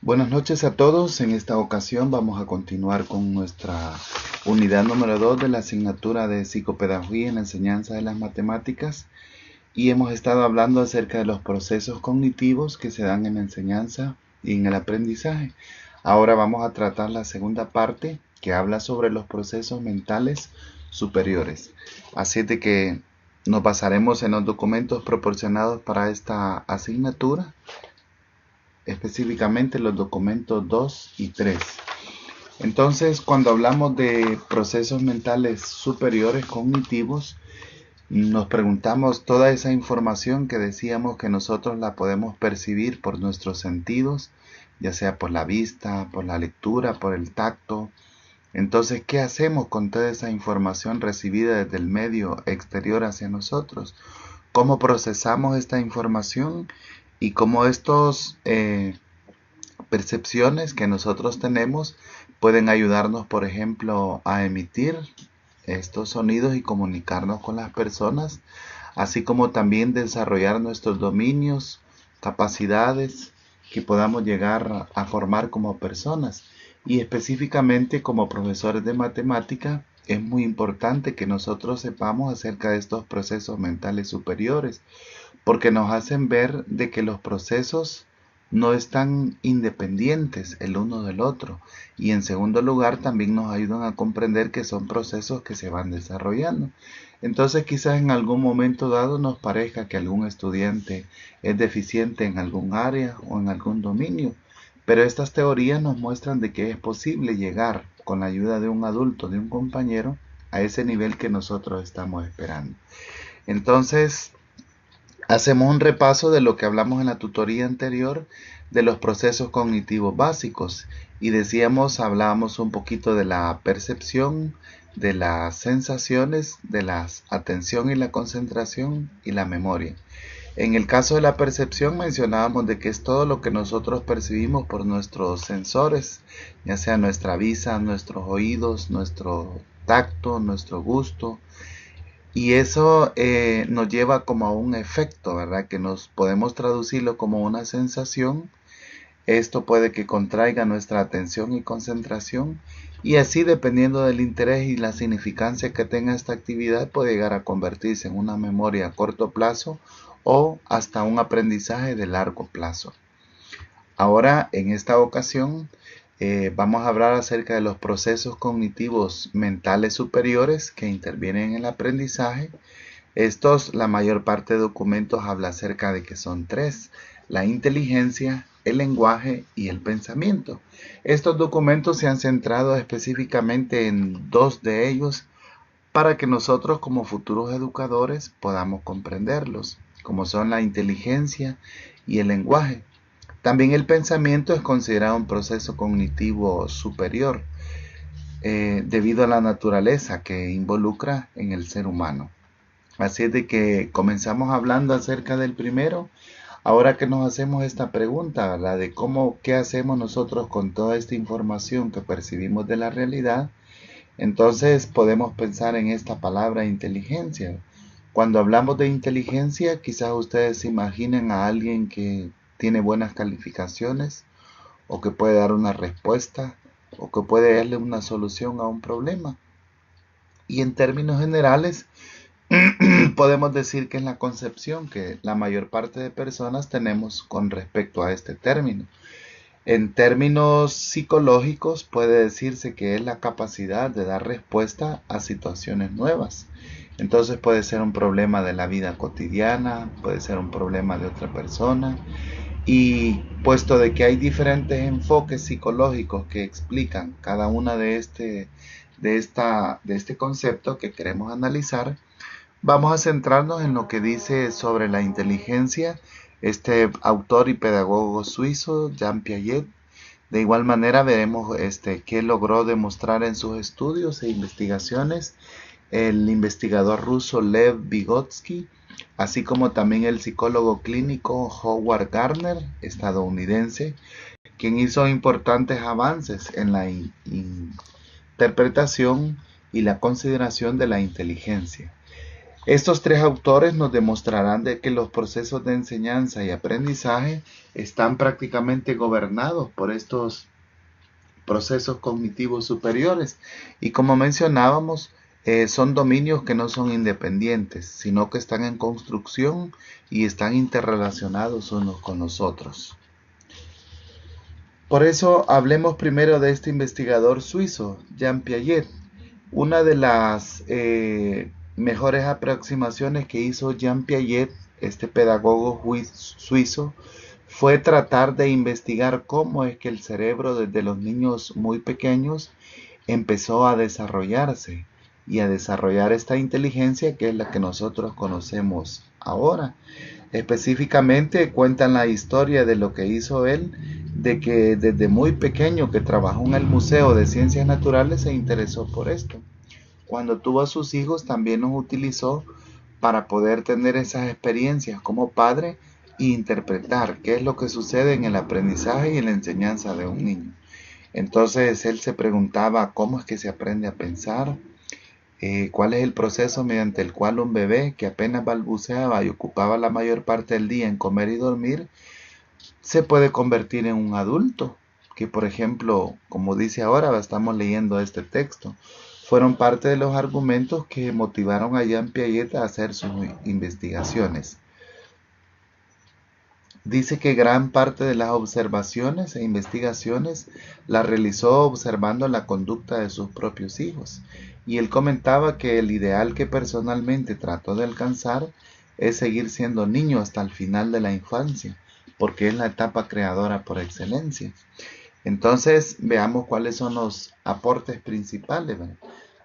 Buenas noches a todos. En esta ocasión vamos a continuar con nuestra unidad número 2 de la asignatura de psicopedagogía en la enseñanza de las matemáticas y hemos estado hablando acerca de los procesos cognitivos que se dan en la enseñanza y en el aprendizaje. Ahora vamos a tratar la segunda parte que habla sobre los procesos mentales superiores. Así de que nos basaremos en los documentos proporcionados para esta asignatura, específicamente los documentos 2 y 3. Entonces, cuando hablamos de procesos mentales superiores cognitivos, nos preguntamos toda esa información que decíamos que nosotros la podemos percibir por nuestros sentidos, ya sea por la vista, por la lectura, por el tacto. Entonces, ¿qué hacemos con toda esa información recibida desde el medio exterior hacia nosotros? ¿Cómo procesamos esta información y cómo estos percepciones que nosotros tenemos pueden ayudarnos, por ejemplo, a emitir estos sonidos y comunicarnos con las personas, así como también desarrollar nuestros dominios, capacidades que podamos llegar a formar como personas? Y específicamente como profesores de matemática, es muy importante que nosotros sepamos acerca de estos procesos mentales superiores, porque nos hacen ver de que los procesos no están independientes el uno del otro, y en segundo lugar también nos ayudan a comprender que son procesos que se van desarrollando. Entonces quizás en algún momento dado nos parezca que algún estudiante es deficiente en algún área o en algún dominio, pero estas teorías nos muestran de que es posible llegar con la ayuda de un adulto, de un compañero, a ese nivel que nosotros estamos esperando. Entonces, hacemos un repaso de lo que hablamos en la tutoría anterior de los procesos cognitivos básicos y hablábamos un poquito de la percepción, de las sensaciones, de la atención y la concentración y la memoria. En el caso de la percepción mencionábamos de que es todo lo que nosotros percibimos por nuestros sensores, ya sea nuestra vista, nuestros oídos, nuestro tacto, nuestro gusto. Y eso nos lleva como a un efecto, ¿verdad? Que nos podemos traducirlo como una sensación. Esto puede que contraiga nuestra atención y concentración. Y así, dependiendo del interés y la significancia que tenga esta actividad, puede llegar a convertirse en una memoria a corto plazo o hasta un aprendizaje de largo plazo. Ahora, en esta ocasión, vamos a hablar acerca de los procesos cognitivos mentales superiores que intervienen en el aprendizaje. Estos, la mayor parte de documentos habla acerca de que son tres: la inteligencia, el lenguaje y el pensamiento. Estos documentos se han centrado específicamente en dos de ellos para que nosotros como futuros educadores podamos comprenderlos, como son la inteligencia y el lenguaje. También el pensamiento es considerado un proceso cognitivo superior debido a la naturaleza que involucra en el ser humano. Así es de que comenzamos hablando acerca del primero. Ahora que nos hacemos esta pregunta, la de qué hacemos nosotros con toda esta información que percibimos de la realidad, entonces podemos pensar en esta palabra inteligencia. Cuando hablamos de inteligencia, quizás ustedes se imaginen a alguien que tiene buenas calificaciones, o que puede dar una respuesta, o que puede darle una solución a un problema. Y en términos generales, podemos decir que es la concepción que la mayor parte de personas tenemos con respecto a este término. En términos psicológicos puede decirse que es la capacidad de dar respuesta a situaciones nuevas. Entonces puede ser un problema de la vida cotidiana, puede ser un problema de otra persona. Y puesto de que hay diferentes enfoques psicológicos que explican cada una de este concepto que queremos analizar, vamos a centrarnos en lo que dice sobre la inteligencia este autor y pedagogo suizo, Jean Piaget. De igual manera veremos qué logró demostrar en sus estudios e investigaciones el investigador ruso Lev Vygotsky, así como también el psicólogo clínico Howard Gardner, estadounidense, quien hizo importantes avances en la interpretación y la consideración de la inteligencia. Estos tres autores nos demostrarán de que los procesos de enseñanza y aprendizaje están prácticamente gobernados por estos procesos cognitivos superiores y, como mencionábamos, son dominios que no son independientes, sino que están en construcción y están interrelacionados unos con los otros. Por eso hablemos primero de este investigador suizo, Jean Piaget. Una de las mejores aproximaciones que hizo Jean Piaget, este pedagogo suizo, fue tratar de investigar cómo es que el cerebro desde los niños muy pequeños empezó a desarrollarse y a desarrollar esta inteligencia que es la que nosotros conocemos ahora. Específicamente cuentan la historia de lo que hizo él, de que desde muy pequeño que trabajó en el Museo de Ciencias Naturales se interesó por esto. Cuando tuvo a sus hijos también los utilizó para poder tener esas experiencias como padre e interpretar qué es lo que sucede en el aprendizaje y en la enseñanza de un niño. Entonces él se preguntaba cómo es que se aprende a pensar, cuál es el proceso mediante el cual un bebé que apenas balbuceaba y ocupaba la mayor parte del día en comer y dormir, se puede convertir en un adulto, que por ejemplo, como dice ahora, estamos leyendo este texto, fueron parte de los argumentos que motivaron a Jean Piaget a hacer sus investigaciones. Dice que gran parte de las observaciones e investigaciones las realizó observando la conducta de sus propios hijos. Y él comentaba que el ideal que personalmente trató de alcanzar es seguir siendo niño hasta el final de la infancia, porque es la etapa creadora por excelencia. Entonces, veamos cuáles son los aportes principales, ¿verdad?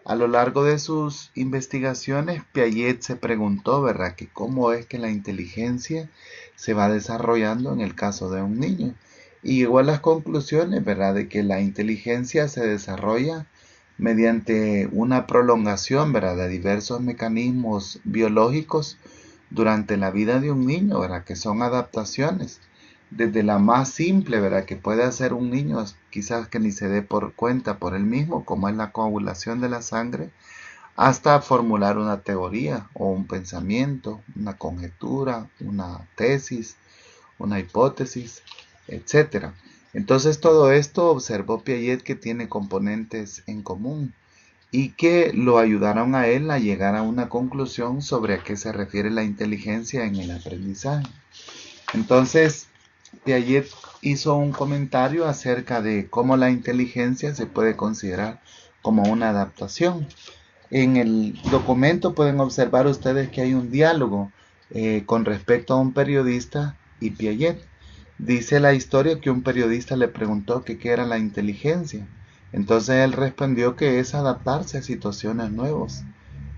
A lo largo de sus investigaciones, Piaget se preguntó, ¿verdad?, que cómo es que la inteligencia se va desarrollando en el caso de un niño. Y llegó a las conclusiones, ¿verdad?, de que la inteligencia se desarrolla mediante una prolongación, ¿verdad?, de diversos mecanismos biológicos durante la vida de un niño, ¿verdad?, que son adaptaciones. Desde la más simple, ¿verdad?, que puede hacer un niño, quizás que ni se dé por cuenta por él mismo, como es la coagulación de la sangre, hasta formular una teoría o un pensamiento, una conjetura, una tesis, una hipótesis, etcétera. Entonces todo esto observó Piaget que tiene componentes en común y que lo ayudaron a él a llegar a una conclusión sobre a qué se refiere la inteligencia en el aprendizaje. Entonces, Piaget hizo un comentario acerca de cómo la inteligencia se puede considerar como una adaptación. En el documento pueden observar ustedes que hay un diálogo con respecto a un periodista y Piaget. Dice la historia que un periodista le preguntó que qué era la inteligencia. Entonces él respondió que es adaptarse a situaciones nuevas.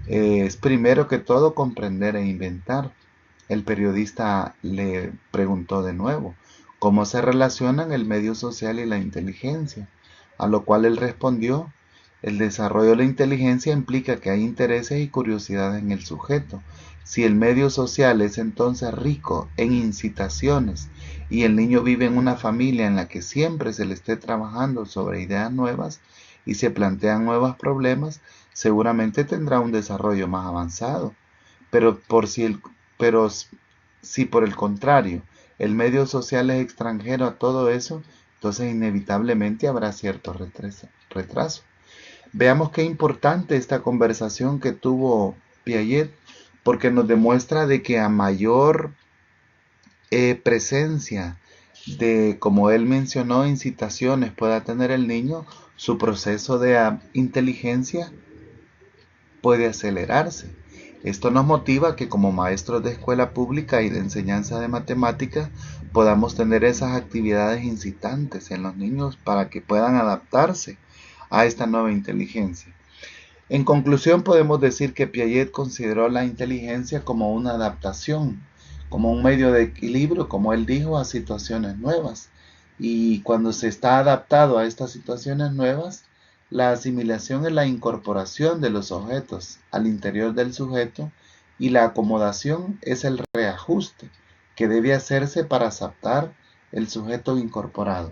Es primero que todo comprender e inventar. El periodista le preguntó de nuevo, ¿cómo se relacionan el medio social y la inteligencia? A lo cual él respondió, el desarrollo de la inteligencia implica que hay intereses y curiosidades en el sujeto. Si el medio social es entonces rico en incitaciones y el niño vive en una familia en la que siempre se le esté trabajando sobre ideas nuevas y se plantean nuevos problemas, seguramente tendrá un desarrollo más avanzado. Pero pero si por el contrario el medio social es extranjero a todo eso, entonces inevitablemente habrá cierto retraso. Veamos qué importante esta conversación que tuvo Piaget, porque nos demuestra de que a mayor presencia de, como él mencionó, incitaciones pueda tener el niño, su proceso de inteligencia puede acelerarse. Esto nos motiva que como maestros de escuela pública y de enseñanza de matemáticas podamos tener esas actividades incitantes en los niños para que puedan adaptarse a esta nueva inteligencia. En conclusión, podemos decir que Piaget consideró la inteligencia como una adaptación, como un medio de equilibrio, como él dijo, a situaciones nuevas. Y cuando se está adaptado a estas situaciones nuevas, la asimilación es la incorporación de los objetos al interior del sujeto y la acomodación es el reajuste que debe hacerse para aceptar el sujeto incorporado.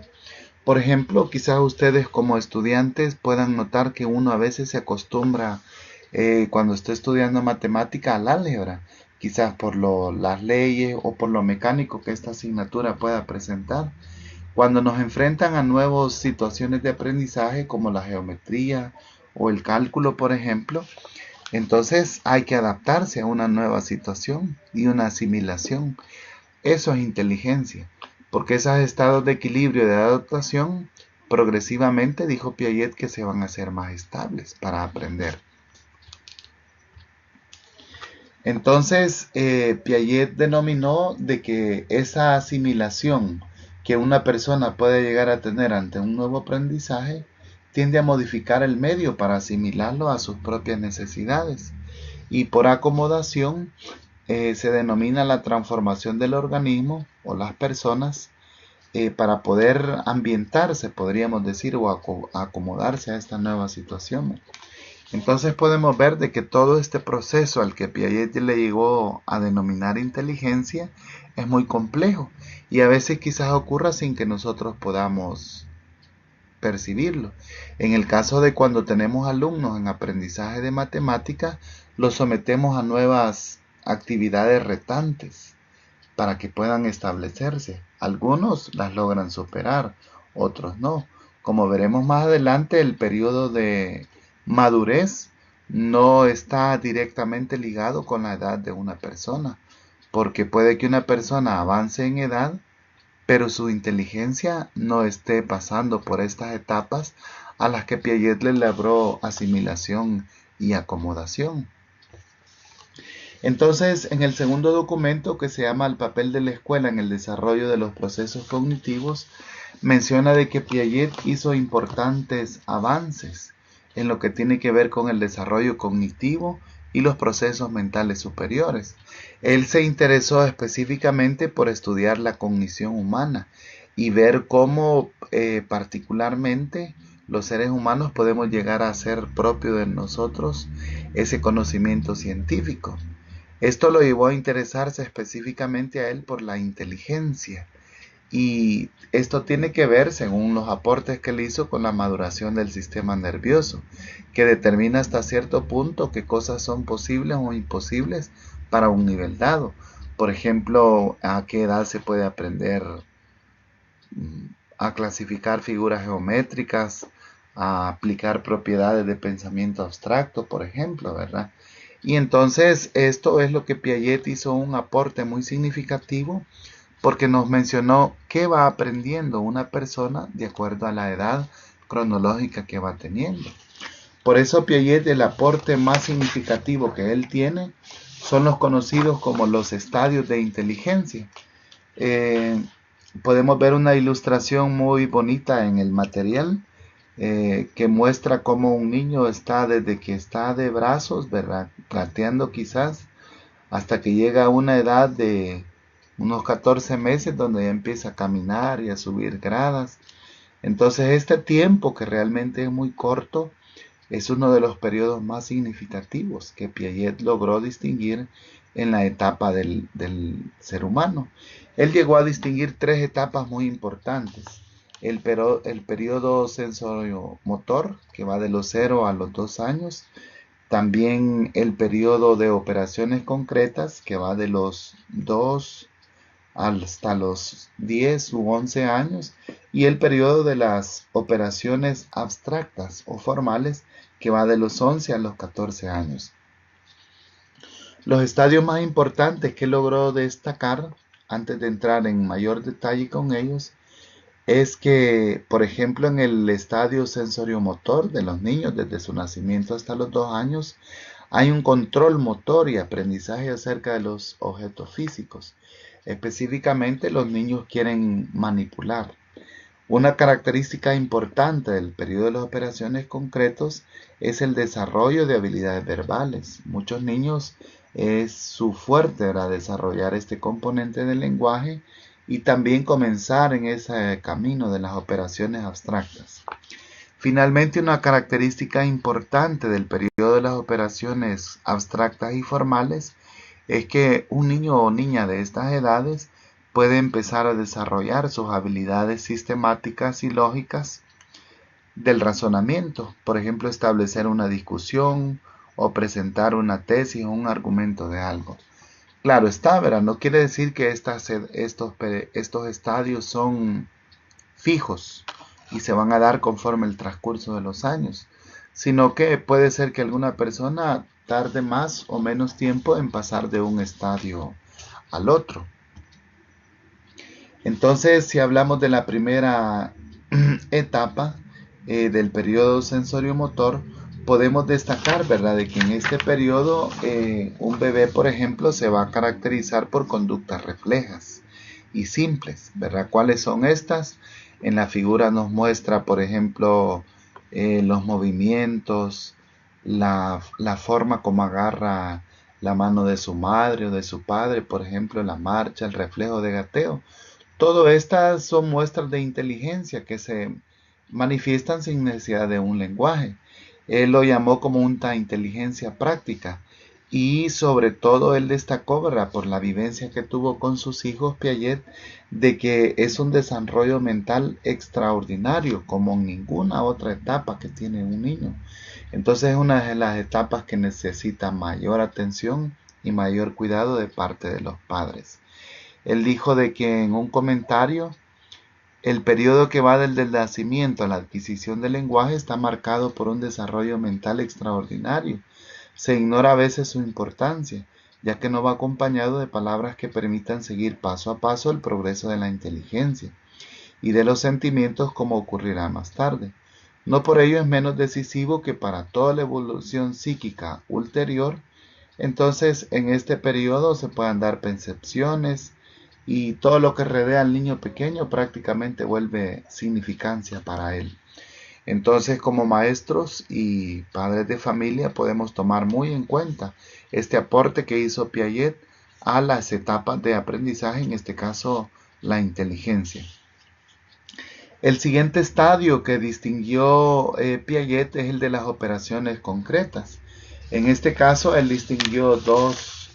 Por ejemplo, quizás ustedes como estudiantes puedan notar que uno a veces se acostumbra cuando esté estudiando matemática, al álgebra, quizás por las leyes o por lo mecánico que esta asignatura pueda presentar. Cuando nos enfrentan a nuevas situaciones de aprendizaje como la geometría o el cálculo, por ejemplo, entonces hay que adaptarse a una nueva situación y una asimilación. Eso es inteligencia, porque esos estados de equilibrio de adaptación progresivamente, dijo Piaget, que se van a hacer más estables para aprender. Entonces, Piaget denominó de que esa asimilación que una persona puede llegar a tener ante un nuevo aprendizaje tiende a modificar el medio para asimilarlo a sus propias necesidades. Y por acomodación se denomina la transformación del organismo o las personas para poder ambientarse, podríamos decir, o acomodarse a esta nueva situación. Entonces podemos ver de que todo este proceso al que Piaget le llegó a denominar inteligencia es muy complejo y a veces quizás ocurra sin que nosotros podamos percibirlo. En el caso de cuando tenemos alumnos en aprendizaje de matemáticas, los sometemos a nuevas actividades retantes para que puedan establecerse. Algunos las logran superar, otros no. Como veremos más adelante, el periodo de madurez no está directamente ligado con la edad de una persona, porque puede que una persona avance en edad, pero su inteligencia no esté pasando por estas etapas a las que Piaget le logró asimilación y acomodación. Entonces, en el segundo documento, que se llama El papel de la escuela en el desarrollo de los procesos cognitivos, menciona de que Piaget hizo importantes avances en lo que tiene que ver con el desarrollo cognitivo y los procesos mentales superiores. Él se interesó específicamente por estudiar la cognición humana y ver cómo particularmente los seres humanos podemos llegar a ser propio de nosotros ese conocimiento científico. Esto lo llevó a interesarse específicamente a él por la inteligencia. Y esto tiene que ver, según los aportes que él hizo, con la maduración del sistema nervioso, que determina hasta cierto punto qué cosas son posibles o imposibles para un nivel dado. Por ejemplo, a qué edad se puede aprender a clasificar figuras geométricas, a aplicar propiedades de pensamiento abstracto, por ejemplo, ¿verdad? Y entonces esto es lo que Piaget hizo un aporte muy significativo porque nos mencionó qué va aprendiendo una persona de acuerdo a la edad cronológica que va teniendo. Por eso Piaget, el aporte más significativo que él tiene son los conocidos como los estadios de inteligencia. Podemos ver una ilustración muy bonita en el material que muestra cómo un niño está desde que está de brazos, ¿verdad? Gateando quizás, hasta que llega a una edad de unos 14 meses donde ya empieza a caminar y a subir gradas. Entonces este tiempo, que realmente es muy corto, es uno de los periodos más significativos que Piaget logró distinguir en la etapa del ser humano. Él llegó a distinguir tres etapas muy importantes. El periodo sensorio-motor, que va de los 0 a los 2 años. También el periodo de operaciones concretas, que va de los 2 hasta los 10 u 11 años, y el periodo de las operaciones abstractas o formales, que va de los 11 a los 14 años. Los estadios más importantes que logró destacar, antes de entrar en mayor detalle con ellos, es que, por ejemplo, en el estadio sensoriomotor de los niños, desde su nacimiento hasta los 2 años, hay un control motor y aprendizaje acerca de los objetos físicos. Específicamente, los niños quieren manipular. Una característica importante del periodo de las operaciones concretos es el desarrollo de habilidades verbales. Muchos niños es su fuerte para desarrollar este componente del lenguaje y también comenzar en ese camino de las operaciones abstractas. Finalmente, una característica importante del periodo de las operaciones abstractas y formales es que un niño o niña de estas edades puede empezar a desarrollar sus habilidades sistemáticas y lógicas del razonamiento. Por ejemplo, establecer una discusión, o presentar una tesis o un argumento de algo. Claro está, ¿verdad? No quiere decir que estos estadios son fijos y se van a dar conforme el transcurso de los años, sino que puede ser que alguna persona tarde más o menos tiempo en pasar de un estadio al otro. Entonces, si hablamos de la primera etapa del periodo sensorio-motor, podemos destacar, ¿verdad?, de que en este periodo un bebé, por ejemplo, se va a caracterizar por conductas reflejas y simples, ¿verdad? ¿Cuáles son estas? En la figura nos muestra, por ejemplo, los movimientos, la forma como agarra la mano de su madre o de su padre, por ejemplo, la marcha, el reflejo de gateo. Todo estas son muestras de inteligencia que se manifiestan sin necesidad de un lenguaje. Él lo llamó como una inteligencia práctica y sobre todo él destacó, ¿verdad?, por la vivencia que tuvo con sus hijos Piaget, de que es un desarrollo mental extraordinario como en ninguna otra etapa que tiene un niño. Entonces es una de las etapas que necesita mayor atención y mayor cuidado de parte de los padres. Él dijo de que en un comentario, el periodo que va desde el nacimiento a la adquisición del lenguaje está marcado por un desarrollo mental extraordinario. Se ignora a veces su importancia, ya que no va acompañado de palabras que permitan seguir paso a paso el progreso de la inteligencia y de los sentimientos como ocurrirá más tarde. No por ello es menos decisivo que para toda la evolución psíquica ulterior. Entonces, en este periodo se puedan dar percepciones y todo lo que rodea al niño pequeño prácticamente vuelve significancia para él. Entonces, como maestros y padres de familia podemos tomar muy en cuenta este aporte que hizo Piaget a las etapas de aprendizaje, en este caso la inteligencia. El siguiente estadio que distinguió Piaget es el de las operaciones concretas. En este caso, él distinguió dos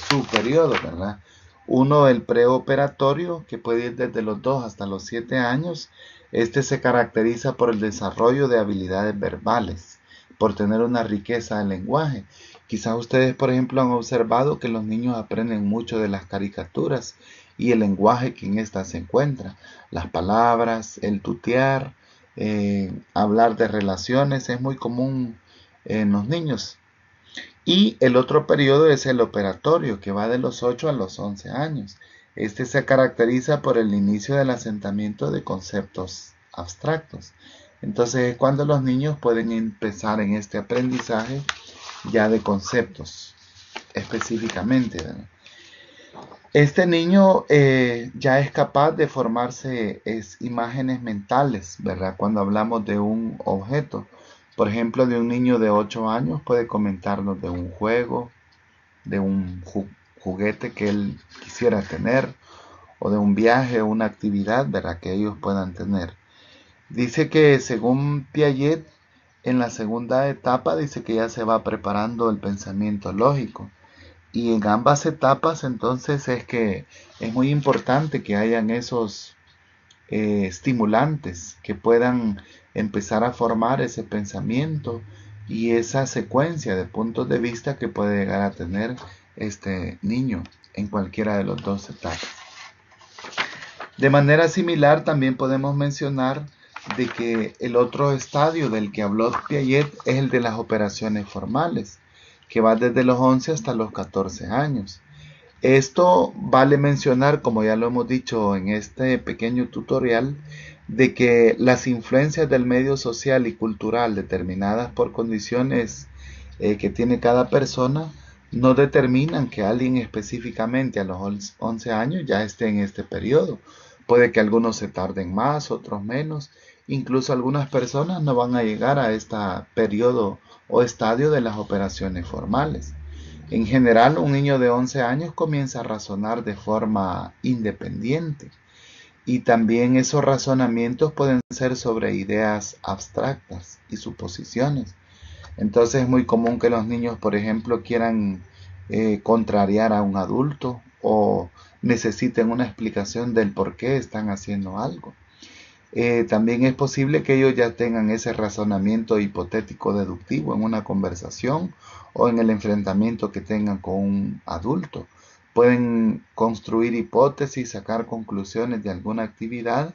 subperiodos, ¿verdad? Uno, el preoperatorio, que puede ir desde los 2 hasta los 7 años. Este se caracteriza por el desarrollo de habilidades verbales, por tener una riqueza de lenguaje. Quizás ustedes, por ejemplo, han observado que los niños aprenden mucho de las caricaturas y el lenguaje que en estas se encuentra. Las palabras, el tutear, hablar de relaciones es muy común en los niños. Y el otro periodo es el operatorio, que va de los 8 a los 11 años. Este se caracteriza por el inicio del asentamiento de conceptos abstractos. Entonces es cuando los niños pueden empezar en este aprendizaje ya de conceptos específicamente, ¿verdad? Este niño ya es capaz de formarse imágenes mentales, ¿verdad? Cuando hablamos de un objeto. Por ejemplo, de un niño de 8 años puede comentarnos de un juego, de un juguete que él quisiera tener, o de un viaje o una actividad, ¿verdad?, que ellos puedan tener. Dice que según Piaget, en la segunda etapa dice que ya se va preparando el pensamiento lógico. Y en ambas etapas entonces es que es muy importante que hayan esos estimulantes que puedan empezar a formar ese pensamiento y esa secuencia de puntos de vista que puede llegar a tener este niño en cualquiera de las dos etapas. De manera similar también podemos mencionar de que el otro estadio del que habló Piaget es el de las operaciones formales, que va desde los 11 hasta los 14 años. Esto vale mencionar, como ya lo hemos dicho en este pequeño tutorial, de que las influencias del medio social y cultural determinadas por condiciones que tiene cada persona no determinan que alguien específicamente a los 11 años ya esté en este periodo. Puede que algunos se tarden más, otros menos. Incluso algunas personas no van a llegar a este periodo o estadio de las operaciones formales. En general, un niño de 11 años comienza a razonar de forma independiente y también esos razonamientos pueden ser sobre ideas abstractas y suposiciones. Entonces es muy común que los niños, por ejemplo, quieran contrariar a un adulto o necesiten una explicación del por qué están haciendo algo. También es posible que ellos ya tengan ese razonamiento hipotético deductivo en una conversación o en el enfrentamiento que tengan con un adulto. Pueden construir hipótesis, sacar conclusiones de alguna actividad.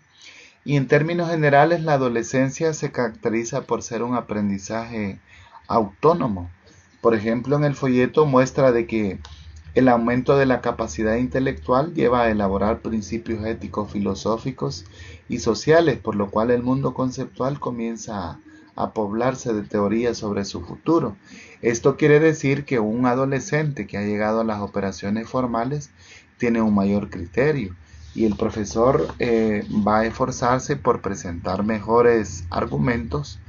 Y en términos generales, la adolescencia se caracteriza por ser un aprendizaje autónomo. Por ejemplo, en el folleto muestra de que el aumento de la capacidad intelectual lleva a elaborar principios éticos, filosóficos y sociales, por lo cual el mundo conceptual comienza a poblarse de teorías sobre su futuro. Esto quiere decir que un adolescente que ha llegado a las operaciones formales tiene un mayor criterio y el profesor va a esforzarse por presentar mejores argumentos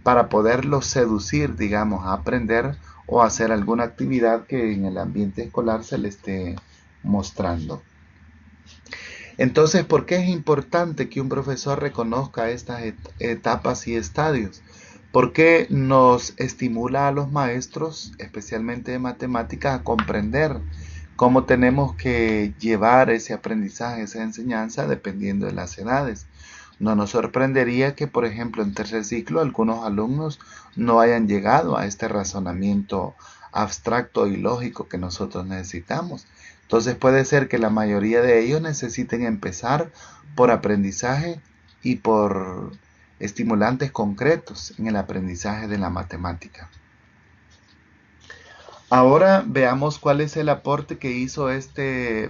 para poderlos seducir, digamos, a aprender o a hacer alguna actividad que en el ambiente escolar se le esté mostrando. Entonces, ¿por qué es importante que un profesor reconozca estas etapas y estadios? Porque nos estimula a los maestros, especialmente de matemáticas, a comprender cómo tenemos que llevar ese aprendizaje, esa enseñanza, dependiendo de las edades. No nos sorprendería que, por ejemplo, en tercer ciclo algunos alumnos no hayan llegado a este razonamiento abstracto y lógico que nosotros necesitamos. Entonces puede ser que la mayoría de ellos necesiten empezar por aprendizaje y por estimulantes concretos en el aprendizaje de la matemática. Ahora veamos cuál es el aporte que hizo este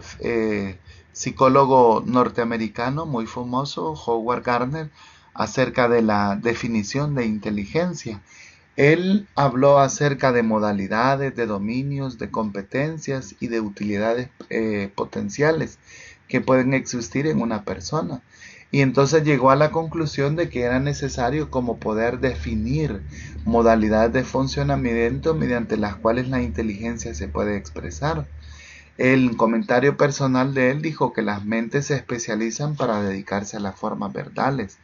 psicólogo norteamericano muy famoso, Howard Gardner, acerca de la definición de inteligencia. Él habló acerca de modalidades, de dominios, de competencias y de utilidades potenciales que pueden existir en una persona. Y entonces llegó a la conclusión de que era necesario como poder definir modalidades de funcionamiento mediante las cuales la inteligencia se puede expresar. El comentario personal de él dijo que las mentes se especializan para dedicarse a las formas verbales,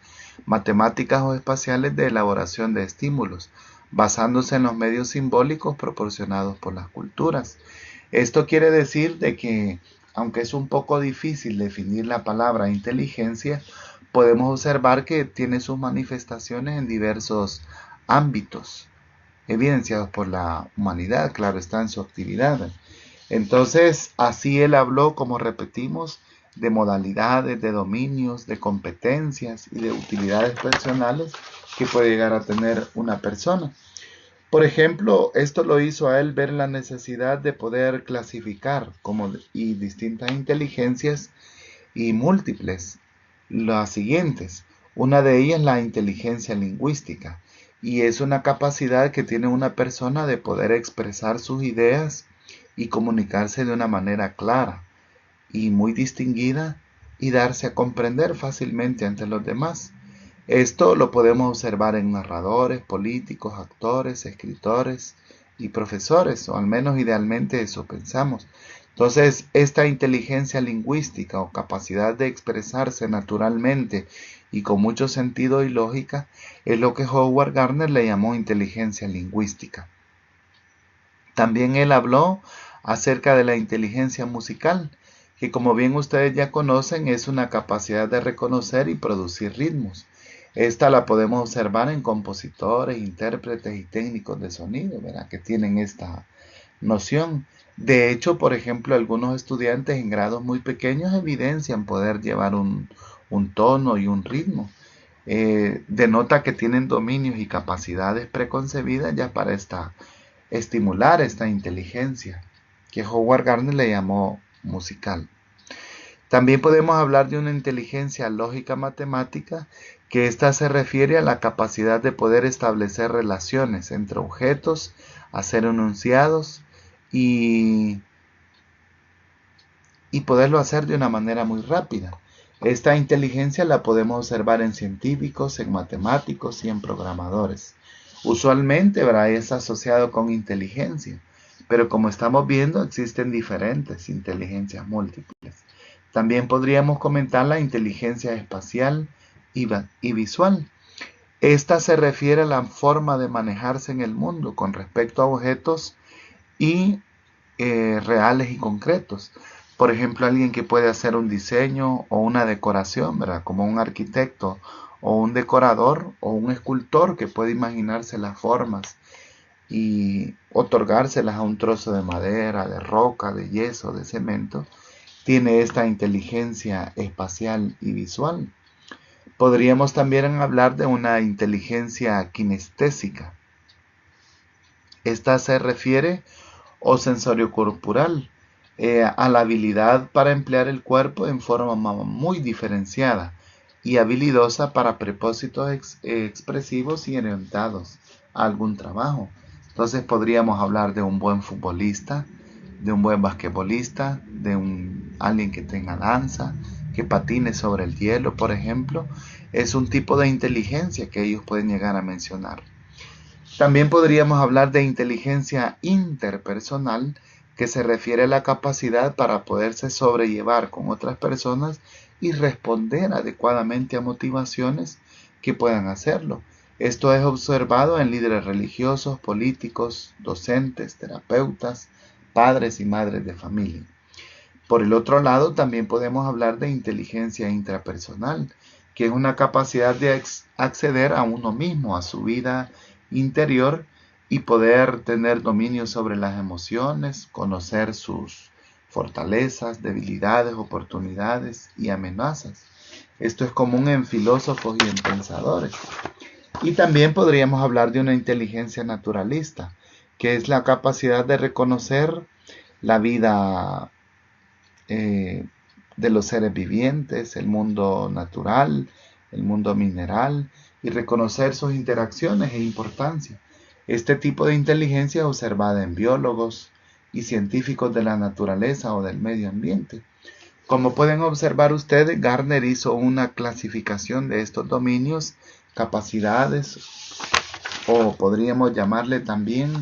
matemáticas o espaciales de elaboración de estímulos, basándose en los medios simbólicos proporcionados por las culturas. Esto quiere decir de que, aunque es un poco difícil definir la palabra inteligencia, podemos observar que tiene sus manifestaciones en diversos ámbitos, evidenciados por la humanidad, claro está, en su actividad. Entonces, así él habló, como repetimos, de modalidades, de dominios, de competencias y de utilidades personales que puede llegar a tener una persona. Por ejemplo, esto lo hizo a él ver la necesidad de poder clasificar y distintas inteligencias y múltiples. Las siguientes. Una de ellas la inteligencia lingüística y es una capacidad que tiene una persona de poder expresar sus ideas y comunicarse de una manera clara y muy distinguida y darse a comprender fácilmente ante los demás. Esto lo podemos observar en narradores, políticos, actores, escritores y profesores, o al menos idealmente eso pensamos. Entonces, esta inteligencia lingüística o capacidad de expresarse naturalmente y con mucho sentido y lógica es lo que Howard Gardner le llamó inteligencia lingüística. También él habló acerca de la inteligencia musical, que como bien ustedes ya conocen es una capacidad de reconocer y producir ritmos. Esta la podemos observar en compositores, intérpretes y técnicos de sonido, ¿verdad? Que tienen esta noción. De hecho, por ejemplo, algunos estudiantes en grados muy pequeños evidencian poder llevar un tono y un ritmo. Denota que tienen dominios y capacidades preconcebidas ya para estimular esta inteligencia, que Howard Gardner le llamó musical. También podemos hablar de una inteligencia lógica matemática, que ésta se refiere a la capacidad de poder establecer relaciones entre objetos, hacer enunciados y poderlo hacer de una manera muy rápida. Esta inteligencia la podemos observar en científicos, en matemáticos y en programadores. Usualmente, ¿verdad?, es asociado con inteligencia, pero como estamos viendo existen diferentes inteligencias múltiples. También podríamos comentar la inteligencia espacial y visual. Esta se refiere a la forma de manejarse en el mundo con respecto a objetos y reales y concretos. Por ejemplo, alguien que puede hacer un diseño o una decoración, ¿verdad? Como un arquitecto o un decorador o un escultor que puede imaginarse las formas y otorgárselas a un trozo de madera, de roca, de yeso, de cemento, tiene esta inteligencia espacial y visual. Podríamos también hablar de una inteligencia kinestésica. Esta se refiere, o sensorio-corporal, a la habilidad para emplear el cuerpo en forma muy diferenciada y habilidosa para propósitos expresivos y orientados a algún trabajo. Entonces podríamos hablar de un buen futbolista, de un buen basquetbolista, de alguien que tenga danza, que patine sobre el hielo, por ejemplo. Es un tipo de inteligencia que ellos pueden llegar a mencionar. También podríamos hablar de inteligencia interpersonal, que se refiere a la capacidad para poderse sobrellevar con otras personas y responder adecuadamente a motivaciones que puedan hacerlo. Esto es observado en líderes religiosos, políticos, docentes, terapeutas, padres y madres de familia. Por el otro lado, también podemos hablar de inteligencia intrapersonal, que es una capacidad de acceder a uno mismo, a su vida interior y poder tener dominio sobre las emociones, conocer sus fortalezas, debilidades, oportunidades y amenazas. Esto es común en filósofos y en pensadores. Y también podríamos hablar de una inteligencia naturalista, que es la capacidad de reconocer la vida de los seres vivientes, el mundo natural, el mundo mineral, y reconocer sus interacciones e importancia. Este tipo de inteligencia es observada en biólogos y científicos de la naturaleza o del medio ambiente. Como pueden observar ustedes, Gardner hizo una clasificación de estos dominios, capacidades, o podríamos llamarle también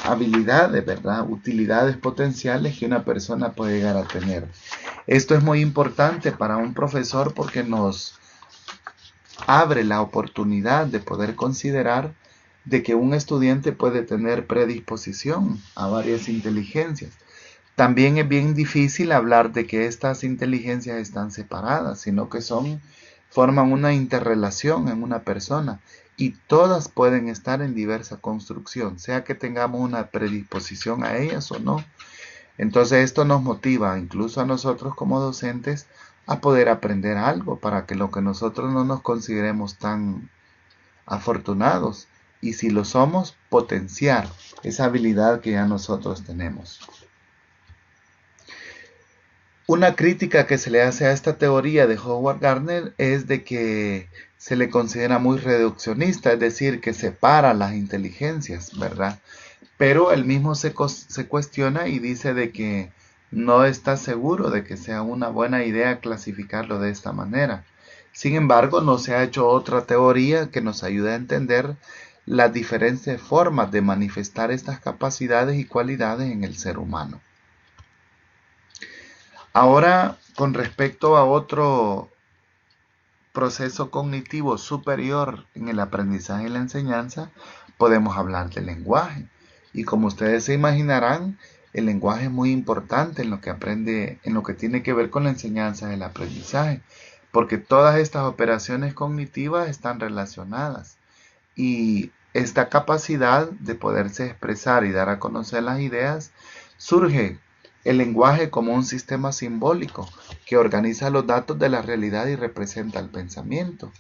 habilidades, ¿verdad? Utilidades potenciales que una persona puede llegar a tener. Esto es muy importante para un profesor porque nos abre la oportunidad de poder considerar de que un estudiante puede tener predisposición a varias inteligencias. También es bien difícil hablar de que estas inteligencias están separadas, sino que forman una interrelación en una persona y todas pueden estar en diversa construcción, sea que tengamos una predisposición a ellas o no. Entonces esto nos motiva incluso a nosotros como docentes a poder aprender algo para que lo que nosotros no nos consideremos tan afortunados y si lo somos, potenciar esa habilidad que ya nosotros tenemos. Una crítica que se le hace a esta teoría de Howard Gardner es de que se le considera muy reduccionista, es decir, que separa las inteligencias, ¿verdad? Pero él mismo se cuestiona y dice de que no está seguro de que sea una buena idea clasificarlo de esta manera. Sin embargo, no se ha hecho otra teoría que nos ayude a entender las diferentes formas de manifestar estas capacidades y cualidades en el ser humano. Ahora, con respecto a otro proceso cognitivo superior en el aprendizaje y la enseñanza, podemos hablar del lenguaje. Y como ustedes se imaginarán, el lenguaje es muy importante en lo que tiene que ver con la enseñanza y el aprendizaje, porque todas estas operaciones cognitivas están relacionadas. Y esta capacidad de poderse expresar y dar a conocer las ideas surge el lenguaje como un sistema simbólico que organiza los datos de la realidad y representa el pensamiento.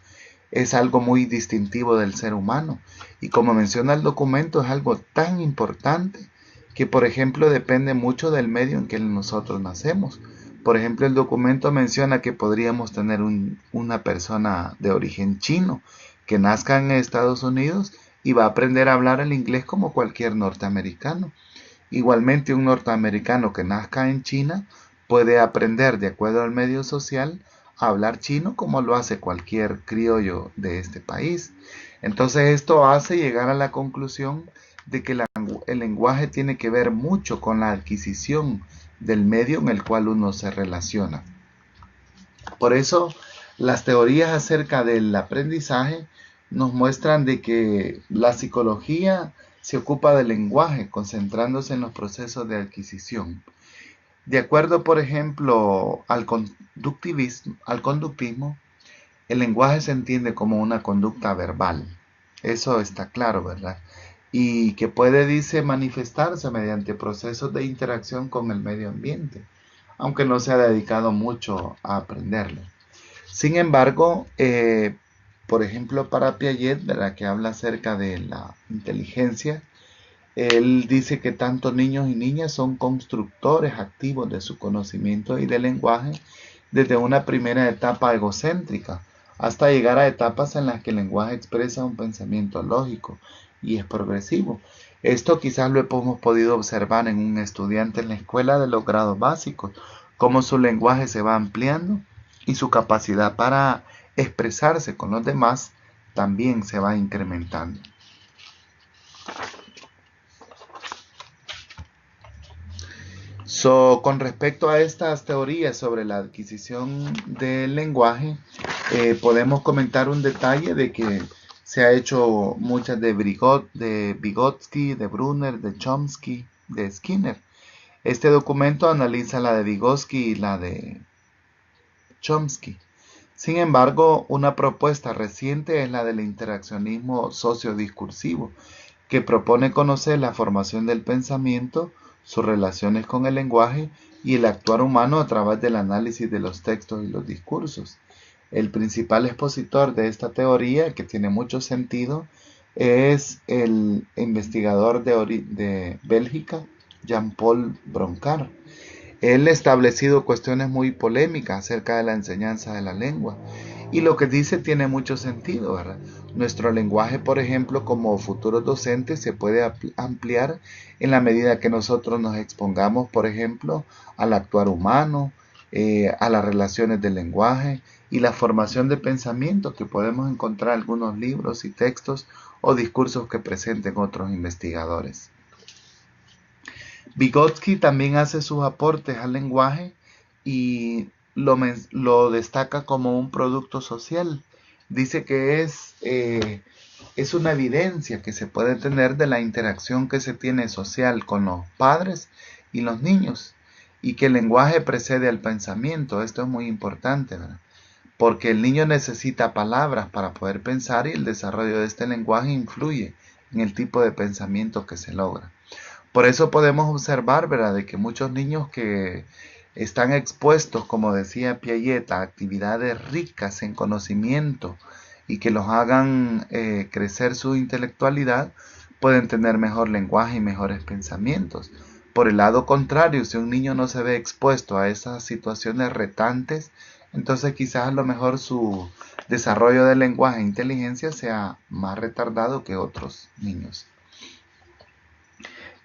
Es algo muy distintivo del ser humano y como menciona el documento es algo tan importante que por ejemplo depende mucho del medio en que nosotros nacemos. Por ejemplo, el documento menciona que podríamos tener una persona de origen chino que nazca en Estados Unidos y va a aprender a hablar el inglés como cualquier norteamericano. Igualmente, un norteamericano que nazca en China puede aprender, de acuerdo al medio social, a hablar chino como lo hace cualquier criollo de este país. Entonces, esto hace llegar a la conclusión de que el lenguaje tiene que ver mucho con la adquisición del medio en el cual uno se relaciona. Por eso, las teorías acerca del aprendizaje nos muestran de que la psicología se ocupa del lenguaje, concentrándose en los procesos de adquisición. De acuerdo, por ejemplo, al conductismo, el lenguaje se entiende como una conducta verbal. Eso está claro, ¿verdad? Y que puede, dice, manifestarse mediante procesos de interacción con el medio ambiente, aunque no se ha dedicado mucho a aprenderlo. Sin embargo, por ejemplo, para Piaget, ¿verdad? Que habla acerca de la inteligencia, él dice que tanto niños y niñas son constructores activos de su conocimiento y del lenguaje desde una primera etapa egocéntrica hasta llegar a etapas en las que el lenguaje expresa un pensamiento lógico y es progresivo. Esto quizás lo hemos podido observar en un estudiante en la escuela de los grados básicos, cómo su lenguaje se va ampliando y su capacidad para expresarse con los demás también se va incrementando. Con respecto a estas teorías sobre la adquisición del lenguaje, podemos comentar un detalle de que se ha hecho muchas de Vygotsky, de Brunner, de Chomsky, de Skinner. Este documento analiza la de Vygotsky y la de Chomsky. Sin embargo, una propuesta reciente es la del interaccionismo sociodiscursivo, que propone conocer la formación del pensamiento, sus relaciones con el lenguaje y el actuar humano a través del análisis de los textos y los discursos. El principal expositor de esta teoría, que tiene mucho sentido, es el investigador de Bélgica, Jean-Paul Broncard. Él ha establecido cuestiones muy polémicas acerca de la enseñanza de la lengua. Y lo que dice tiene mucho sentido, ¿verdad? Nuestro lenguaje, por ejemplo, como futuros docentes, se puede ampliar en la medida que nosotros nos expongamos, por ejemplo, al actuar humano, a las relaciones del lenguaje y la formación de pensamiento que podemos encontrar en algunos libros y textos o discursos que presenten otros investigadores. Vygotsky también hace sus aportes al lenguaje y lo destaca como un producto social. Dice que es una evidencia que se puede tener de la interacción que se tiene social con los padres y los niños y que el lenguaje precede al pensamiento. Esto es muy importante, ¿verdad? Porque el niño necesita palabras para poder pensar y el desarrollo de este lenguaje influye en el tipo de pensamiento que se logra. Por eso podemos observar, ¿verdad?, de que muchos niños que están expuestos, como decía Piaget, a actividades ricas en conocimiento y que los hagan crecer su intelectualidad, pueden tener mejor lenguaje y mejores pensamientos. Por el lado contrario, si un niño no se ve expuesto a esas situaciones retantes, entonces quizás a lo mejor su desarrollo de lenguaje e inteligencia sea más retardado que otros niños.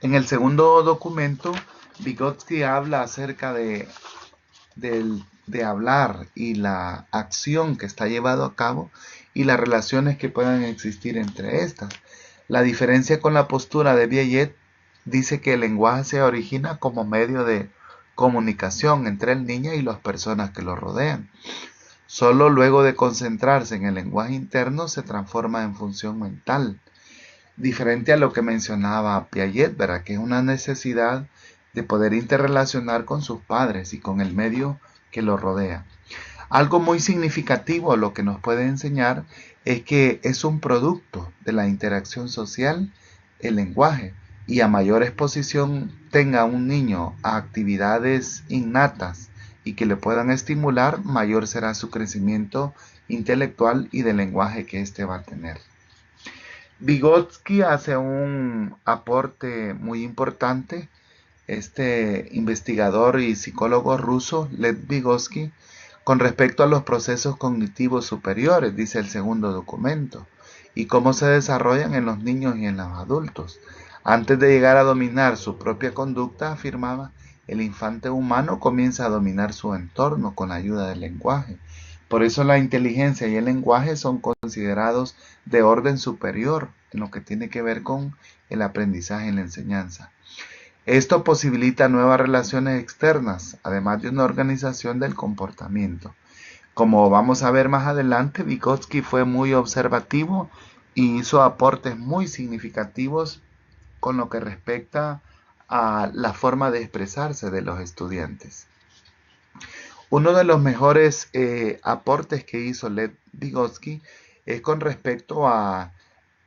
En el segundo documento, Vygotsky habla acerca de hablar y la acción que está llevado a cabo y las relaciones que puedan existir entre estas. La diferencia con la postura de Piaget dice que el lenguaje se origina como medio de comunicación entre el niño y las personas que lo rodean. Solo luego de concentrarse en el lenguaje interno se transforma en función mental. Diferente a lo que mencionaba Piaget, ¿verdad? Que es una necesidad de poder interrelacionar con sus padres y con el medio que lo rodea. Algo muy significativo lo que nos puede enseñar es que es un producto de la interacción social, el lenguaje, y a mayor exposición tenga un niño a actividades innatas y que le puedan estimular, mayor será su crecimiento intelectual y de lenguaje que éste va a tener. Vygotsky hace un aporte muy importante. Este investigador y psicólogo ruso, Lev Vygotsky, con respecto a los procesos cognitivos superiores, dice el segundo documento, y cómo se desarrollan en los niños y en los adultos. Antes de llegar a dominar su propia conducta, afirmaba, el infante humano comienza a dominar su entorno con la ayuda del lenguaje. Por eso la inteligencia y el lenguaje son considerados de orden superior en lo que tiene que ver con el aprendizaje y la enseñanza. Esto posibilita nuevas relaciones externas, además de una organización del comportamiento. Como vamos a ver más adelante, Vygotsky fue muy observativo y hizo aportes muy significativos con lo que respecta a la forma de expresarse de los estudiantes. Uno de los mejores aportes que hizo Lev Vygotsky es con respecto a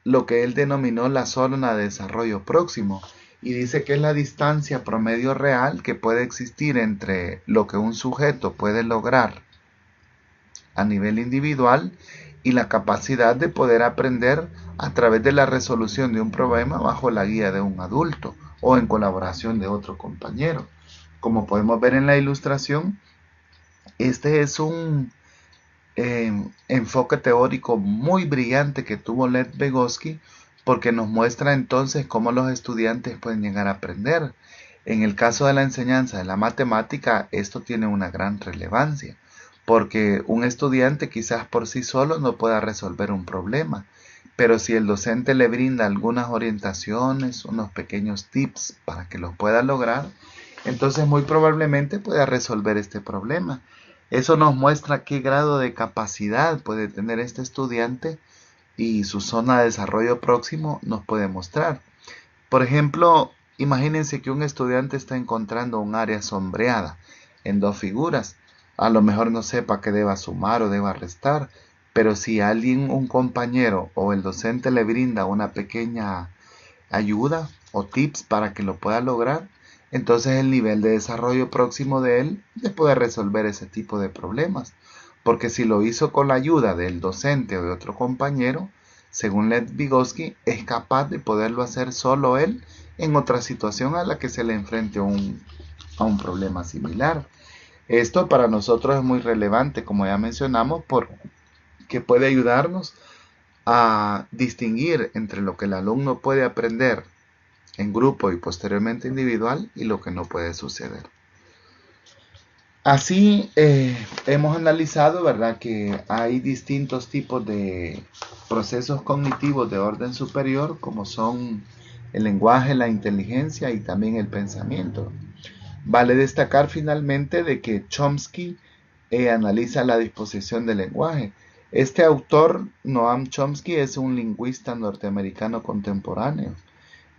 lo que él denominó la zona de desarrollo próximo, y dice que es la distancia promedio real que puede existir entre lo que un sujeto puede lograr a nivel individual y la capacidad de poder aprender a través de la resolución de un problema bajo la guía de un adulto o en colaboración de otro compañero. Como podemos ver en la ilustración, este es un enfoque teórico muy brillante que tuvo Lev Vygotsky, porque nos muestra entonces cómo los estudiantes pueden llegar a aprender. En el caso de la enseñanza de la matemática, esto tiene una gran relevancia, porque un estudiante quizás por sí solo no pueda resolver un problema, pero si el docente le brinda algunas orientaciones, unos pequeños tips para que lo pueda lograr, entonces muy probablemente pueda resolver este problema. Eso nos muestra qué grado de capacidad puede tener este estudiante, y su zona de desarrollo próximo nos puede mostrar. Por ejemplo, imagínense que un estudiante está encontrando un área sombreada en dos figuras. A lo mejor no sepa que deba sumar o deba restar, pero si alguien, un compañero o el docente le brinda una pequeña ayuda o tips para que lo pueda lograr, entonces el nivel de desarrollo próximo de él ya puede resolver ese tipo de problemas. Porque si lo hizo con la ayuda del docente o de otro compañero, según Lev Vygotsky, es capaz de poderlo hacer solo él en otra situación a la que se le enfrente a un problema similar. Esto para nosotros es muy relevante, como ya mencionamos, porque puede ayudarnos a distinguir entre lo que el alumno puede aprender en grupo y posteriormente individual y lo que no puede suceder. Así hemos analizado, ¿verdad?, que hay distintos tipos de procesos cognitivos de orden superior, como son el lenguaje, la inteligencia y también el pensamiento. Vale destacar finalmente de que Chomsky analiza la disposición del lenguaje. Este autor, Noam Chomsky, es un lingüista norteamericano contemporáneo,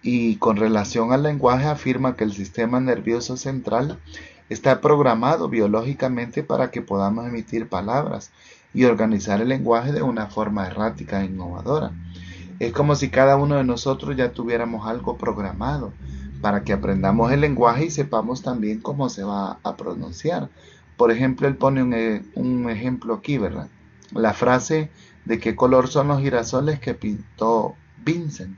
y con relación al lenguaje afirma que el sistema nervioso central está programado biológicamente para que podamos emitir palabras y organizar el lenguaje de una forma errática e innovadora. Es como si cada uno de nosotros ya tuviéramos algo programado para que aprendamos el lenguaje y sepamos también cómo se va a pronunciar. Por ejemplo, él pone un ejemplo aquí, ¿verdad? La frase de qué color son los girasoles que pintó Vincent.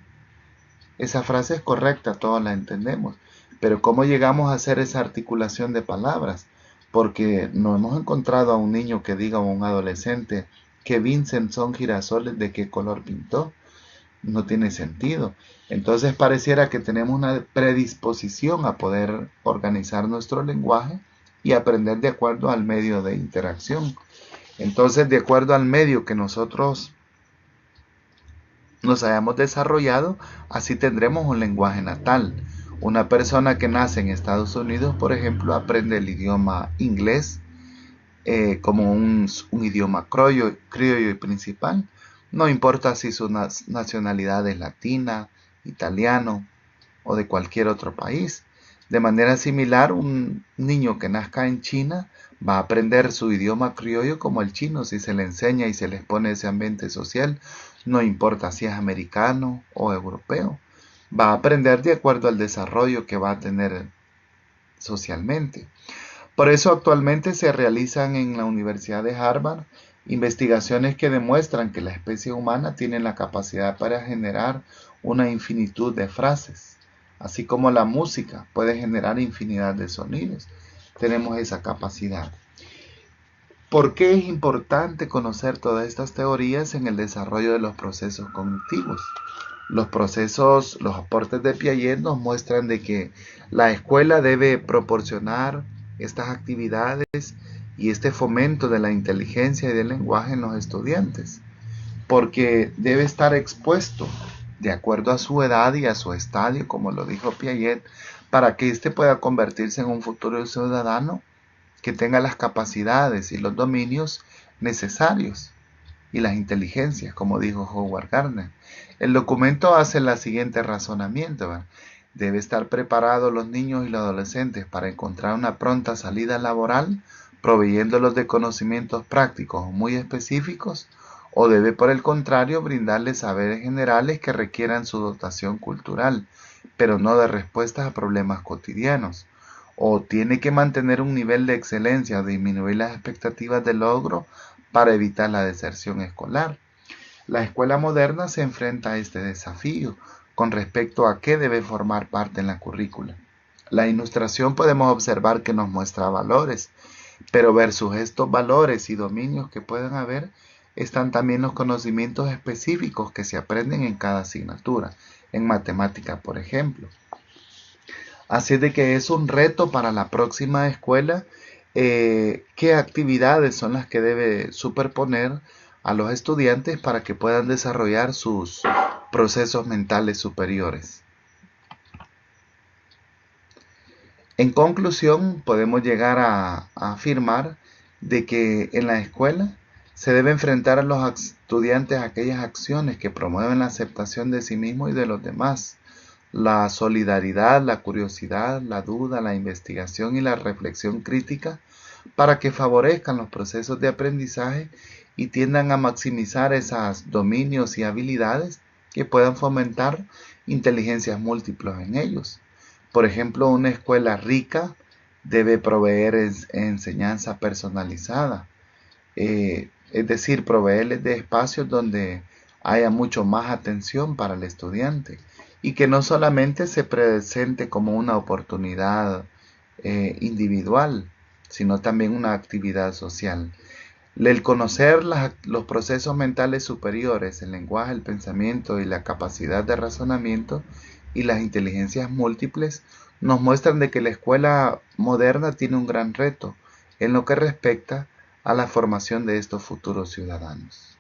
Esa frase es correcta, todos la entendemos, pero ¿cómo llegamos a hacer esa articulación de palabras? Porque no hemos encontrado a un niño que diga, o un adolescente, que Vincent son girasoles de qué color pintó. No tiene sentido. Entonces pareciera que tenemos una predisposición a poder organizar nuestro lenguaje y aprender de acuerdo al medio de interacción. Entonces, de acuerdo al medio que nosotros nos hayamos desarrollado, así tendremos un lenguaje natal. Una persona que nace en Estados Unidos, por ejemplo, aprende el idioma inglés como un idioma criollo y principal. No importa si su nacionalidad es latina, italiano o de cualquier otro país. De manera similar, un niño que nazca en China va a aprender su idioma criollo como el chino si se le enseña y se les pone ese ambiente social, no importa si es americano o europeo. Va a aprender de acuerdo al desarrollo que va a tener socialmente. Por eso actualmente se realizan en la Universidad de Harvard investigaciones que demuestran que la especie humana tiene la capacidad para generar una infinitud de frases, así como la música puede generar infinidad de sonidos. Tenemos esa capacidad. ¿Por qué es importante conocer todas estas teorías en el desarrollo de los procesos cognitivos? Los aportes de Piaget nos muestran de que la escuela debe proporcionar estas actividades y este fomento de la inteligencia y del lenguaje en los estudiantes, porque debe estar expuesto de acuerdo a su edad y a su estadio, como lo dijo Piaget, para que éste pueda convertirse en un futuro ciudadano que tenga las capacidades y los dominios necesarios y las inteligencias, como dijo Howard Gardner. El documento hace el siguiente razonamiento, ¿verdad? Debe estar preparados los niños y los adolescentes para encontrar una pronta salida laboral, proveyéndolos de conocimientos prácticos muy específicos, o debe por el contrario brindarles saberes generales que requieran su dotación cultural, pero no de respuestas a problemas cotidianos, o tiene que mantener un nivel de excelencia o disminuir las expectativas de logro para evitar la deserción escolar. La escuela moderna se enfrenta a este desafío con respecto a qué debe formar parte en la currícula. La ilustración podemos observar que nos muestra valores, pero versus estos valores y dominios que pueden haber, están también los conocimientos específicos que se aprenden en cada asignatura, en matemática, por ejemplo. Así de que es un reto para la próxima escuela qué actividades son las que debe superponer a los estudiantes para que puedan desarrollar sus procesos mentales superiores. En conclusión, podemos llegar a afirmar de que en la escuela se debe enfrentar a los estudiantes a aquellas acciones que promueven la aceptación de sí mismo y de los demás, la solidaridad, la curiosidad, la duda, la investigación y la reflexión crítica para que favorezcan los procesos de aprendizaje y tiendan a maximizar esos dominios y habilidades que puedan fomentar inteligencias múltiples en ellos. Por ejemplo, una escuela rica debe proveer enseñanza personalizada, es decir, proveerles de espacios donde haya mucho más atención para el estudiante y que no solamente se presente como una oportunidad individual, sino también una actividad social. El conocer los procesos mentales superiores, el lenguaje, el pensamiento y la capacidad de razonamiento y las inteligencias múltiples nos muestran de que la escuela moderna tiene un gran reto en lo que respecta a la formación de estos futuros ciudadanos.